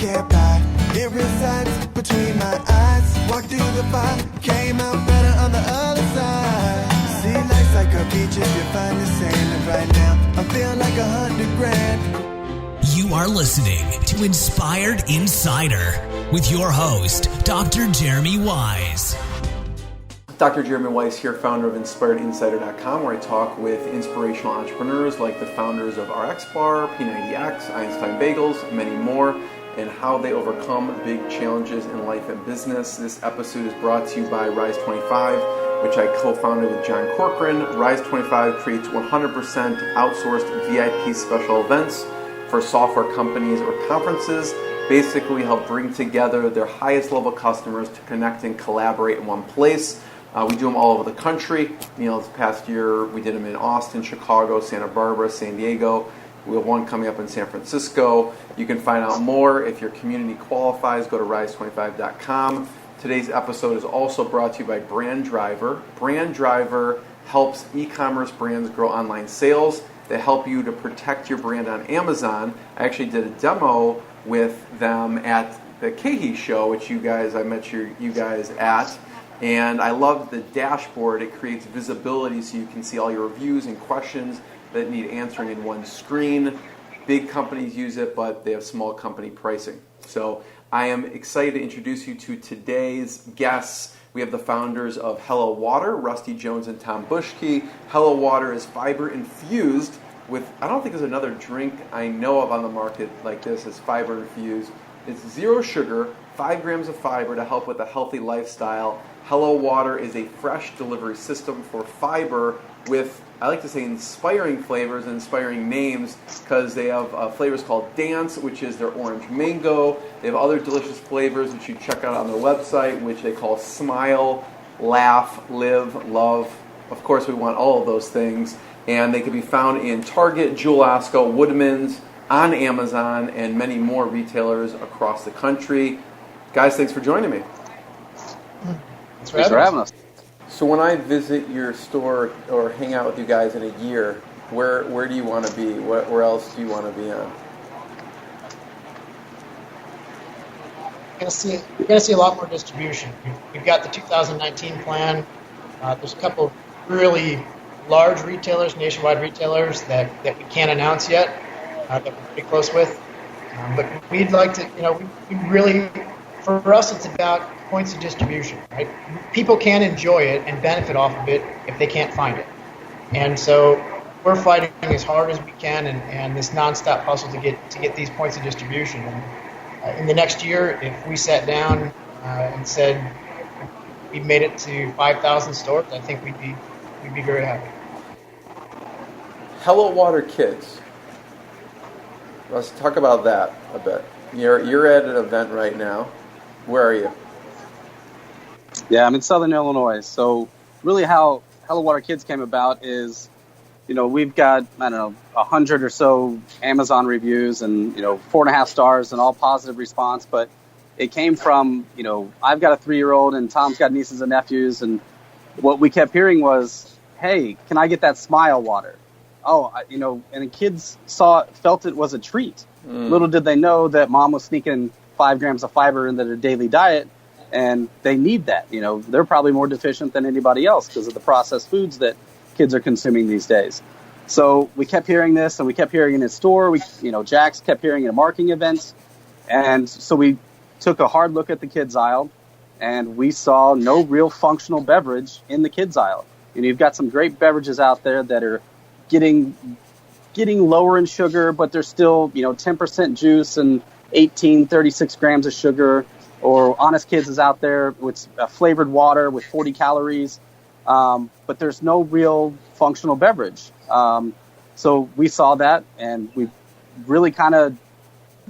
can't buy. It resides between my eyes. Walked through the fire, came out better on the other side. See, life's like a beach if you find the sand. And right now, I feel like $100,000. You are listening to Inspired Insider with your host, Dr. Jeremy Wise. Dr. Jeremy Wise here, founder of InspiredInsider.com, where I talk with inspirational entrepreneurs like the founders of RX Bar, P90X, Einstein Bagels, many more, and how they overcome big challenges in life and business. This episode is brought to you by Rise 25, which I co-founded with John Corcoran. Rise 25 creates 100% outsourced VIP special events for software companies or conferences. Basically help bring together their highest level customers to connect and collaborate in one place. We do them all over the country. This past year we did them in Austin, Chicago, Santa Barbara, San Diego. We have one coming up in San Francisco. You can find out more if your community qualifies. Go to rise25.com. Today's episode is also brought to you by Brand Driver. Brand Driver helps e-commerce brands grow online sales. They help you to protect your brand on Amazon. I actually did a demo with them at the Kehi show, which I met you guys at. And I love the dashboard. It creates visibility so you can see all your reviews and questions that need answering in one screen. Big companies use it, but they have small company pricing. So I am excited to introduce you to today's guests. We have the founders of Hello Water, Rusty Jones and Tom Bushkie. Hello Water is fiber infused with, I don't think there's another drink I know of on the market like this, is fiber infused. It's 0 sugar, 5 grams of fiber to help with a healthy lifestyle. Hello Water is a fresh delivery system for fiber with, I like to say, inspiring flavors and inspiring names, because they have flavors called Dance, which is their orange mango. They have other delicious flavors which you check out on their website, which they call Smile, Laugh, Live, Love. Of course, we want all of those things. And they can be found in Target, Jewel Osco, Woodman's, on Amazon, and many more retailers across the country. Guys, thanks for joining me. Thanks for having us. So when I visit your store or hang out with you guys in a year, where do you want to be? Where else do you want to be on? You're going to see a lot more distribution. We've got the 2019 plan. There's a couple of really large retailers, nationwide retailers that we can't announce yet, that we're pretty close with. But we'd like to, we really, for us, it's about points of distribution, right? People can enjoy it and benefit off of it if they can't find it. And so we're fighting as hard as we can and this nonstop hustle to get these points of distribution. And in the next year, if we sat down and said we made it to 5,000 stores, I think we'd be very happy. Hello Water Kids. Let's talk about that a bit. You're at an event right now. Where are you? Yeah, I'm in Southern Illinois. So really how Hello Water Kids came about is, we've got, 100 or so Amazon reviews and, 4.5 stars and all positive response. But it came from, I've got a 3-year-old and Tom's got nieces and nephews. And what we kept hearing was, hey, can I get that Smile water? Oh, and the kids felt it was a treat. Little did they know that mom was sneaking 5 grams of fiber into their daily diet. And they need that. They're probably more deficient than anybody else because of the processed foods that kids are consuming these days. So we kept hearing this, and we kept hearing it in his store. Jax kept hearing it at marketing events. And so we took a hard look at the kids aisle, and we saw no real functional beverage in the kids aisle. You've got some great beverages out there that are getting lower in sugar, but they're still, 10% juice and 36 grams of sugar. Or Honest Kids is out there with a flavored water with 40 calories, but there's no real functional beverage. So we saw that, and we really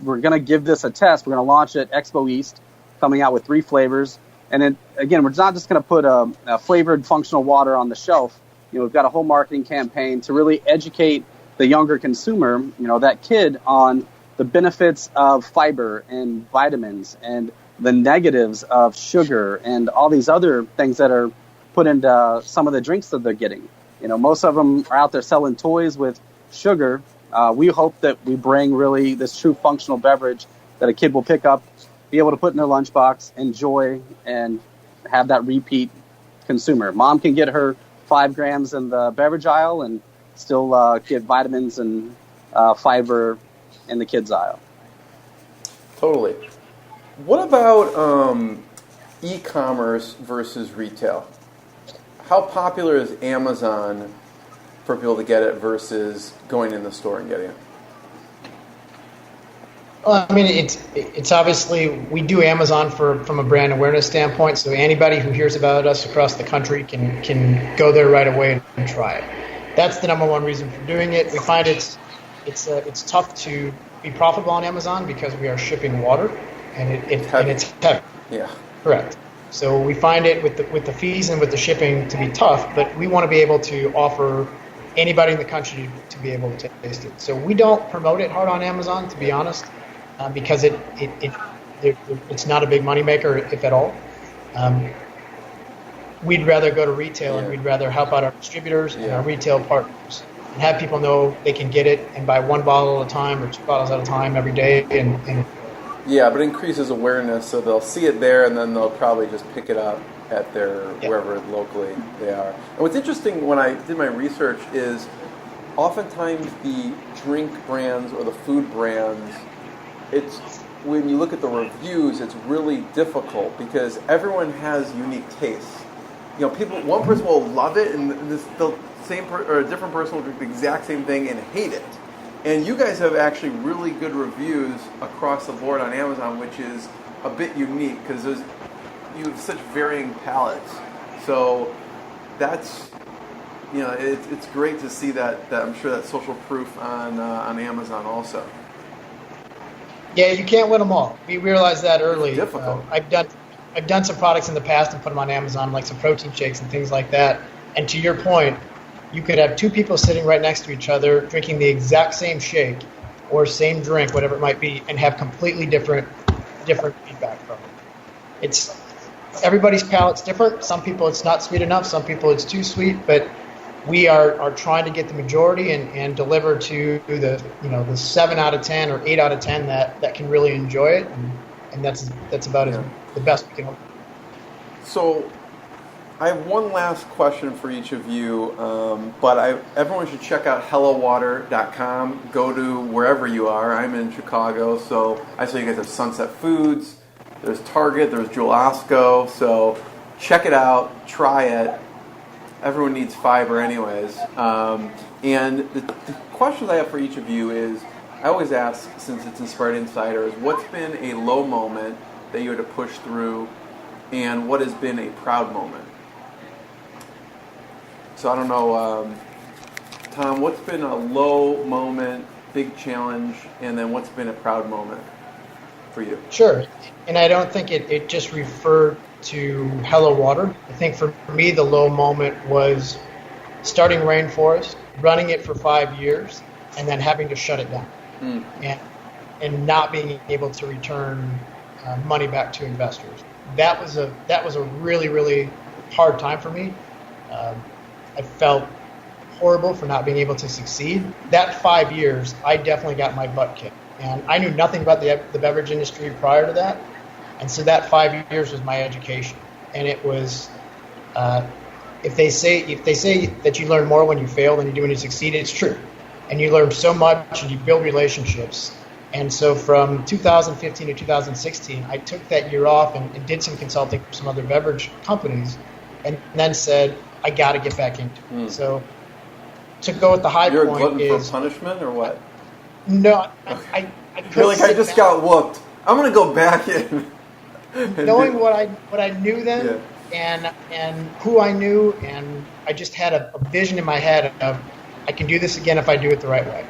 we're going to give this a test. We're going to launch at Expo East, coming out with 3 flavors. And then, again, we're not just going to put a flavored functional water on the shelf. We've got a whole marketing campaign to really educate the younger consumer, that kid, on the benefits of fiber and vitamins and the negatives of sugar and all these other things that are put into some of the drinks that they're getting. Most of them are out there selling toys with sugar. We hope that we bring really this true functional beverage that a kid will pick up, be able to put in their lunchbox, enjoy, and have that repeat consumer. Mom can get her 5 grams in the beverage aisle and still get vitamins and fiber in the kids aisle. Totally. What about e-commerce versus retail? How popular is Amazon for people to get it versus going in the store and getting it? Well, I mean, it's obviously, we do Amazon from a brand awareness standpoint, so anybody who hears about us across the country can go there right away and try it. That's the number one reason for doing it. We find it's tough to be profitable on Amazon because we are shipping water, and it's heavy. Yeah. Correct. So we find it with the fees and with the shipping to be tough, but we want to be able to offer anybody in the country to be able to taste it. So we don't promote it hard on Amazon, to be honest, because it's not a big moneymaker, if at all. We'd rather go to retail, and we'd rather help out our distributors and our retail partners and have people know they can get it and buy 1 bottle at a time or 2 bottles at a time every day. And yeah, but it increases awareness, so they'll see it there, and then they'll probably just pick it up at their wherever locally they are. And what's interesting when I did my research is oftentimes the drink brands or the food brands, it's when you look at the reviews, it's really difficult because everyone has unique tastes. You know, one person will love it, and a different person will drink the exact same thing and hate it. And you guys have actually really good reviews across the board on Amazon, which is a bit unique because you have such varying palates. So that's, it's great to see that I'm sure that's social proof on Amazon also. Yeah, you can't win them all. We realized that early. It's difficult. I've done some products in the past and put them on Amazon, like some protein shakes and things like that. And to your point, you could have 2 people sitting right next to each other drinking the exact same shake or same drink, whatever it might be, and have completely different feedback from it. Everybody's palate's different. Some people it's not sweet enough. Some people it's too sweet. But we are trying to get the majority and deliver to the 7 out of 10 or 8 out of 10 that can really enjoy it. And that's about the best we can hope. So I have one last question for each of you, but everyone should check out hellowater.com. Go to wherever you are. I'm in Chicago, so I saw you guys have Sunset Foods. There's Target. There's Jewel Osco. So check it out. Try it. Everyone needs fiber anyways. And the questions I have for each of you is, I always ask, since it's Inspired Insider, is what's been a low moment that you had to push through, and what has been a proud moment? So I don't know, Tom, what's been a low moment, big challenge, and then what's been a proud moment for you? Sure. And I don't think it just referred to Hello Water. I think for me the low moment was starting Rainforest, running it for 5 years, and then having to shut it down. And not being able to return money back to investors. That was a really, really hard time for me. I felt horrible for not being able to succeed. That 5 years, I definitely got my butt kicked. And I knew nothing about the beverage industry prior to that. And so that 5 years was my education. And it was, if they say that you learn more when you fail than you do when you succeed, it's true. And you learn so much and you build relationships. And so from 2015 to 2016, I took that year off and did some consulting for some other beverage companies, and then said, I got to get back into it. So to go with the high You're point a glutton is... for punishment or what? No, Okay. I You're like, I just got whooped. I'm going to go back in. Knowing what I knew then and who I knew, and I just had a vision in my head of, I can do this again if I do it the right way.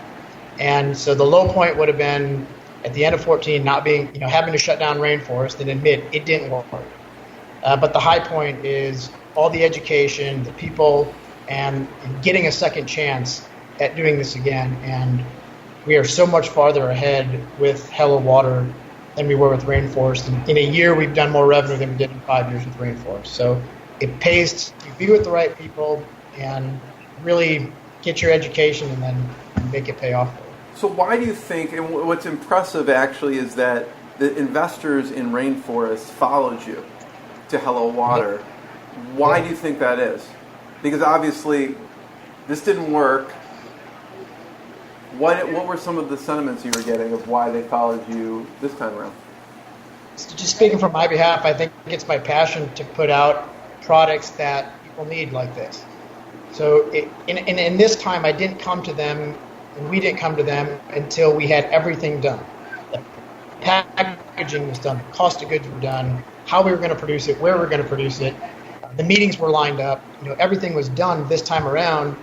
And so the low point would have been at the end of 14, not being, having to shut down Rainforest and admit it didn't work. But the high point is all the education, the people, and getting a second chance at doing this again. And we are so much farther ahead with Hello Water than we were with Rainforest. And in a year, we've done more revenue than we did in 5 years with Rainforest. So it pays to be with the right people and really get your education and then make it pay off. So why do you think, and what's impressive actually is that the investors in rainforests followed you to Hello Water. Why do you think that is? Because obviously this didn't work. What were some of the sentiments you were getting of why they followed you this time around? Just speaking from my behalf, I think it's my passion to put out products that people need like this. So in this time, I didn't come to them, and we didn't come to them until we had everything done. The packaging was done, the cost of goods were done, how we were going to produce it, where we were going to produce it. The meetings were lined up. Everything was done this time around,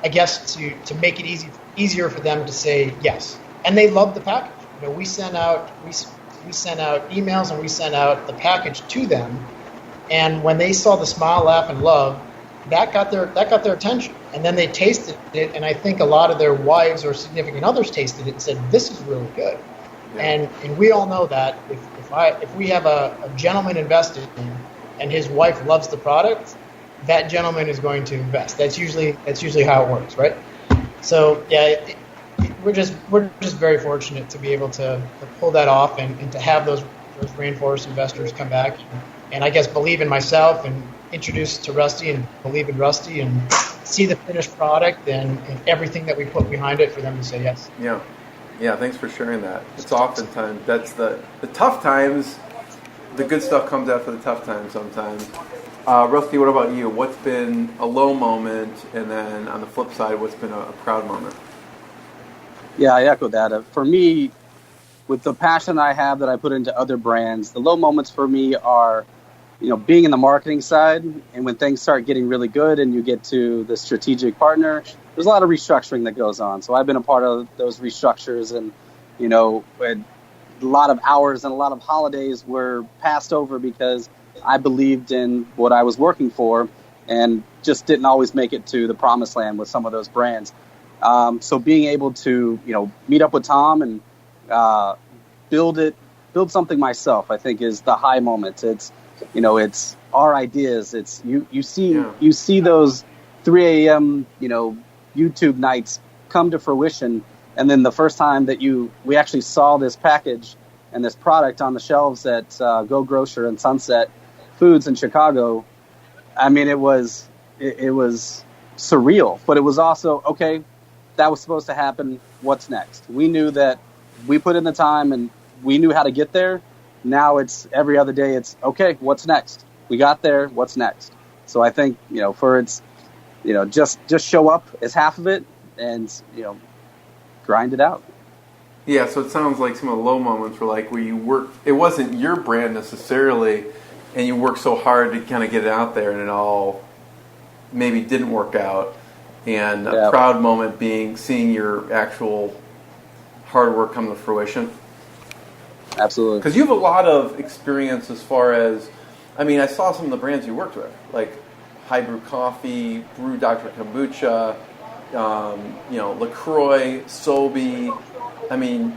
I guess, to make it easier for them to say yes. And they loved the package. We sent out emails and we sent out the package to them. And when they saw the smile, laugh, and love, that got their attention. And then they tasted it, and I think a lot of their wives or significant others tasted it and said, "This is really good." Yeah. And we all know that if we have a gentleman invested in, and his wife loves the product, that gentleman is going to invest. That's usually how it works, right? So yeah, we're just very fortunate to be able to pull that off and to have those rainforest investors come back and I guess believe in myself and introduce to Rusty and believe in Rusty and see the finished product and everything that we put behind it for them to say yes. Yeah. Thanks for sharing that. It's oftentimes that's the tough times. The good stuff comes after the tough times sometimes. Rusty, what about you? What's been a low moment, and then on the flip side, what's been a proud moment? Yeah, I echo that. For me, with the passion I have that I put into other brands, the low moments for me are, being in the marketing side, and when things start getting really good and you get to the strategic partner, there's a lot of restructuring that goes on. So I've been a part of those restructures, and, a lot of hours and a lot of holidays were passed over because I believed in what I was working for and just didn't always make it to the promised land with some of those brands. So being able to, meet up with Tom and build something myself, I think is the high moment. It's our ideas. It's you see those 3 a.m. YouTube nights come to fruition. And then the first time that we actually saw this package and this product on the shelves at Go Grocer and Sunset Foods in Chicago, I mean, it was surreal, but it was also, okay, that was supposed to happen. What's next? We knew that we put in the time and we knew how to get there. Now it's every other day. It's okay. What's next? We got there. What's next? So I think, just show up is half of it and, grind it out. Yeah, so it sounds like some of the low moments were like where you worked, it wasn't your brand necessarily, and you worked so hard to kind of get it out there and it all maybe didn't work out. And a proud moment being seeing your actual hard work come to fruition. Absolutely. Because you have a lot of experience as far as, I saw some of the brands you worked with, like High Brew Coffee, Brew Dr. Kombucha, LaCroix, Sobe.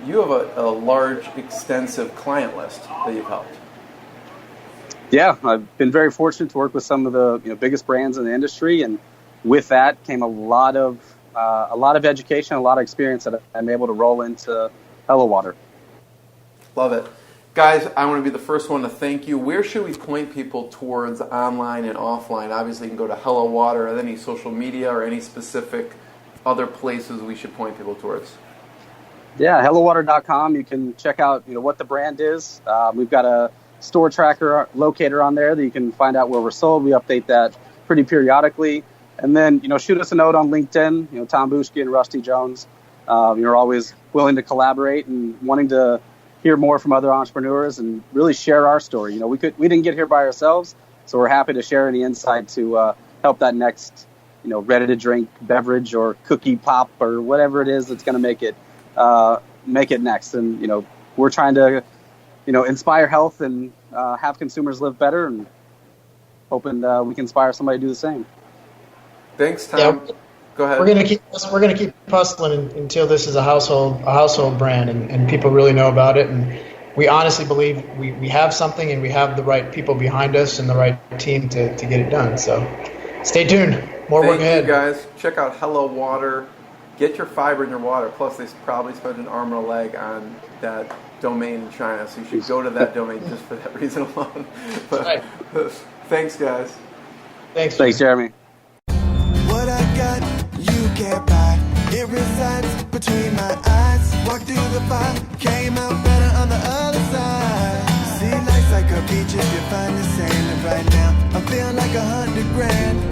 You have a large, extensive client list that you've helped. Yeah, I've been very fortunate to work with some of the biggest brands in the industry, and with that came a lot of education, a lot of experience that I'm able to roll into Hello Water. Love it. Guys, I want to be the first one to thank you. Where should we point people towards online and offline? Obviously, you can go to Hello Water, or any social media, or any specific other places we should point people towards. Yeah, hellowater.com. You can check out what the brand is. We've got a store tracker locator on there that you can find out where we're sold. We update that pretty periodically. And then, shoot us a note on LinkedIn, Tom Bushkie and Rusty Jones. You're always willing to collaborate and wanting to hear more from other entrepreneurs and really share our story. We didn't get here by ourselves, so we're happy to share any insight to help that next, ready to drink beverage or cookie pop or whatever it is that's going to make it next. And, we're trying to, inspire health and have consumers live better, and hoping we can inspire somebody to do the same. Thanks, Tom. Yeah. Go ahead. We're gonna keep hustling until this is a household brand and people really know about it. And we honestly believe we have something, and we have the right people behind us and the right team to get it done. So stay tuned. More work ahead. Thank you, guys. Check out Hello Water. get your fiber in your water. Plus, they probably spent an arm and a leg on that domain in China, so you should go to that domain just for that reason alone. But, right. Thanks, guys. Thanks, Jeremy. What I got, you can't buy. It resides between my eyes. Walked through the fire, came out better on the other side. See, life's like a beach if you find the sand. And right now, I'm feeling like $100 grand.